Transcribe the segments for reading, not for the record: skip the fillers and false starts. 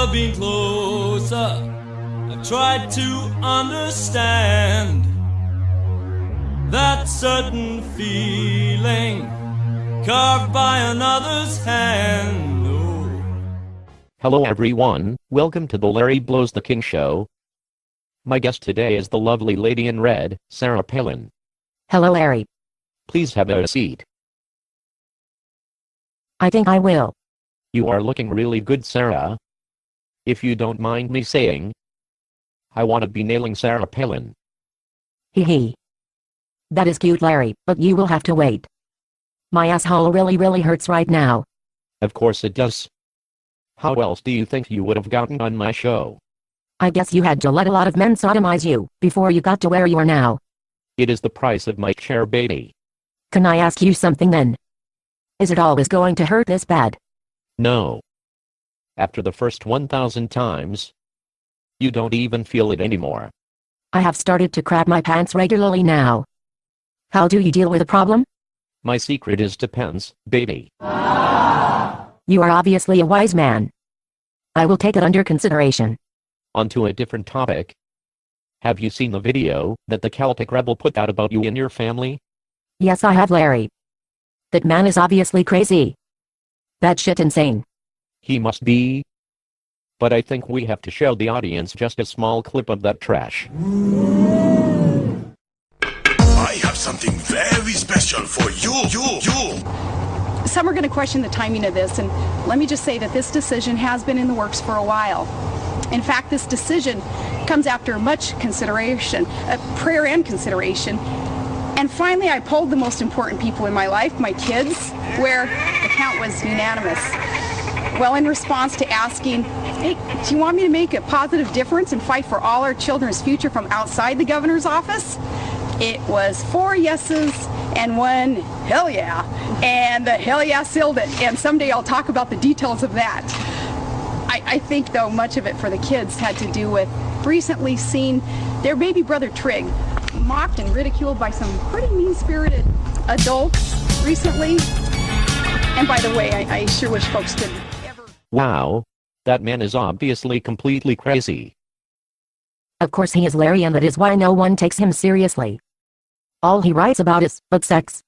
never been closer. I've tried to understand that certain feeling carved by another's hand. Oh. Hello everyone, welcome to the Larry Blows the King show. My guest today is the lovely lady in red, Sarah Palin. Hello Larry. Please have a seat. I think I will. You are looking really good, Sarah. If you don't mind me saying, I want to be nailing Sarah Palin. Hee hee. That is cute Larry, but you will have to wait. My asshole really hurts right now. Of course it does. How else do you think you would have gotten on my show? I guess you had to let a lot of men sodomize you, before you got to where you are now. It is the price of my chair, baby. Can I ask you something then? Is it always going to hurt this bad? No. After the first 1,000 times, you don't even feel it anymore. I have started to crap my pants regularly now. How do you deal with the problem? My secret is depends, baby. You are obviously a wise man. I will take it under consideration. On to a different topic. Have you seen the video that the Celtic rebel put out about you and your family? Yes, I have, Larry. That man is obviously crazy. That shit insane. He must be. But I think we have to show the audience just a small clip of that trash. I have something very special for you. Some are going to question the timing of this, and let me just say that this decision has been in the works for a while. In fact, this decision comes after much consideration, prayer and consideration. And finally, I polled the most important people in my life, my kids, where the count was unanimous. Well, in response to asking, hey, do you want me to make a positive difference and fight for all our children's future from outside the governor's office? It was 4 yeses and 1 hell yeah. And the hell yeah sealed it. And someday I'll talk about the details of that. I think, though, much of it for the kids had to do with recently seeing their baby brother Trig mocked and ridiculed by some pretty mean-spirited adults recently. And by the way, I sure wish folks could ever... Wow. That man is obviously completely crazy. Of course he is, Larry, and that is why no one takes him seriously. All he writes about is but sex.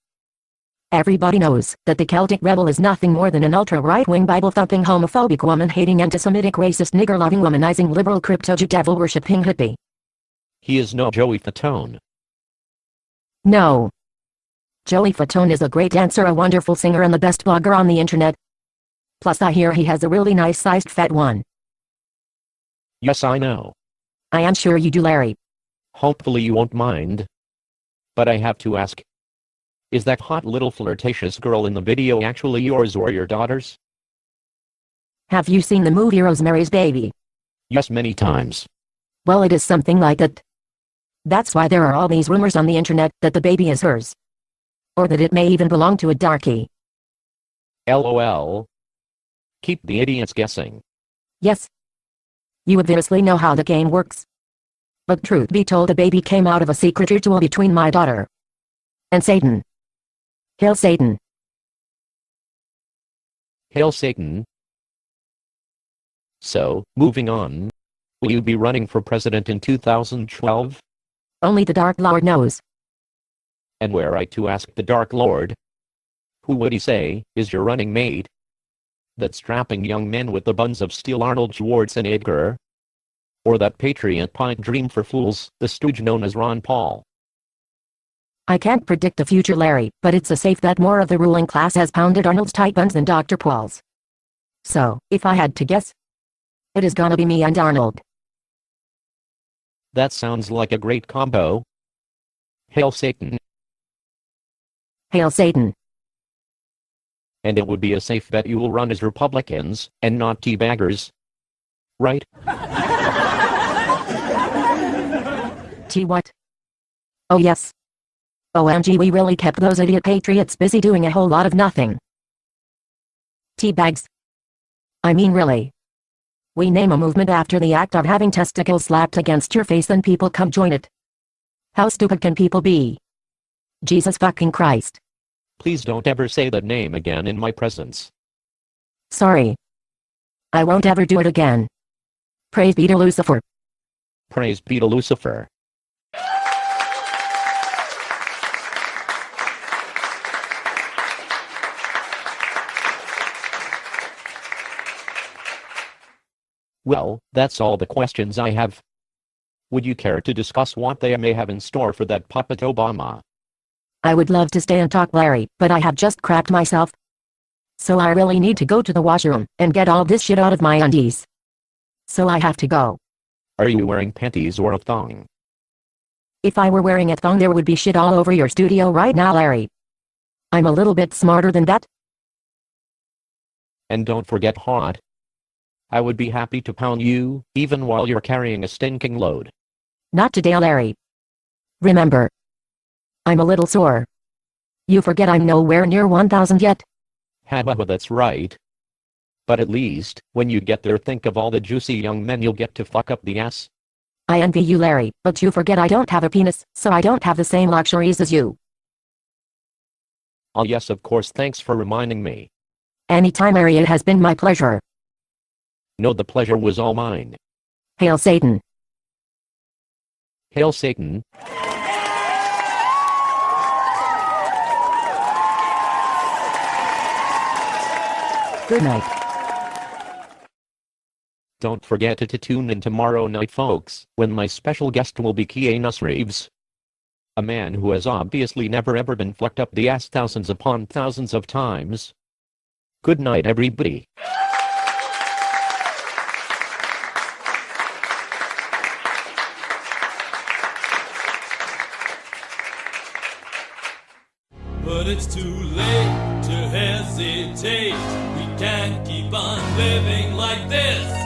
Everybody knows that the Celtic rebel is nothing more than an ultra-right-wing Bible-thumping homophobic woman-hating anti-Semitic racist nigger-loving womanizing liberal crypto-Jew devil-worshipping hippie. He is no Joey Fatone. No. Joey Fatone is a great dancer, a wonderful singer, and the best blogger on the internet. Plus I hear he has a really nice-sized fat one. Yes, I know. I am sure you do, Larry. Hopefully you won't mind. But I have to ask. Is that hot little flirtatious girl in the video actually yours or your daughter's? Have you seen the movie Rosemary's Baby? Yes, many times. Well, it is something like that. That's why there are all these rumors on the internet that the baby is hers. Or that it may even belong to a darky. LOL. Keep the idiots guessing. Yes. You obviously know how the game works. But truth be told, the baby came out of a secret ritual between my daughter and Satan. Hail Satan. Hail Satan. So, moving on. Will you be running for president in 2012? Only the Dark Lord knows. And were I to ask the Dark Lord, who would he say is your running mate? That strapping young man with the buns of steel, Arnold Schwarzenegger? Or that patriot pipe dream for fools, the stooge known as Ron Paul? I can't predict the future, Larry, but it's a safe bet more of the ruling class has pounded Arnold's tight buns than Dr. Paul's. So, if I had to guess, it is gonna be me and Arnold. That sounds like a great combo. Hail Satan. Hail Satan. And it would be a safe bet you will run as Republicans, and not teabaggers. Right? Tea what? Oh yes. OMG, we really kept those idiot patriots busy doing a whole lot of nothing. Teabags. I mean, really. We name a movement after the act of having testicles slapped against your face and people come join it. How stupid can people be? Jesus fucking Christ. Please don't ever say that name again in my presence. Sorry. I won't ever do it again. Praise be to Lucifer. Praise be to Lucifer. Well, that's all the questions I have. Would you care to discuss what they may have in store for that puppet Obama? I would love to stay and talk, Larry, but I have just crapped myself. So I really need to go to the washroom and get all this shit out of my undies. So I have to go. Are you wearing panties or a thong? If I were wearing a thong, there would be shit all over your studio right now, Larry. I'm a little bit smarter than that. And don't forget hot. I would be happy to pound you, even while you're carrying a stinking load. Not today, Larry. Remember, I'm a little sore. You forget I'm nowhere near 1,000 yet. Well, that's right. But at least, when you get there, think of all the juicy young men you'll get to fuck up the ass. I envy you, Larry, but you forget I don't have a penis, so I don't have the same luxuries as you. Oh yes, of course, thanks for reminding me. Anytime, Larry, it has been my pleasure. No, the pleasure was all mine. Hail Satan. Hail Satan. Good night. Don't forget to tune in tomorrow night, folks, when my special guest will be Keanu Reeves. A man who has obviously never ever been fucked up the ass thousands upon thousands of times. Good night, everybody. But it's too late to hesitate. We can't keep on living like this.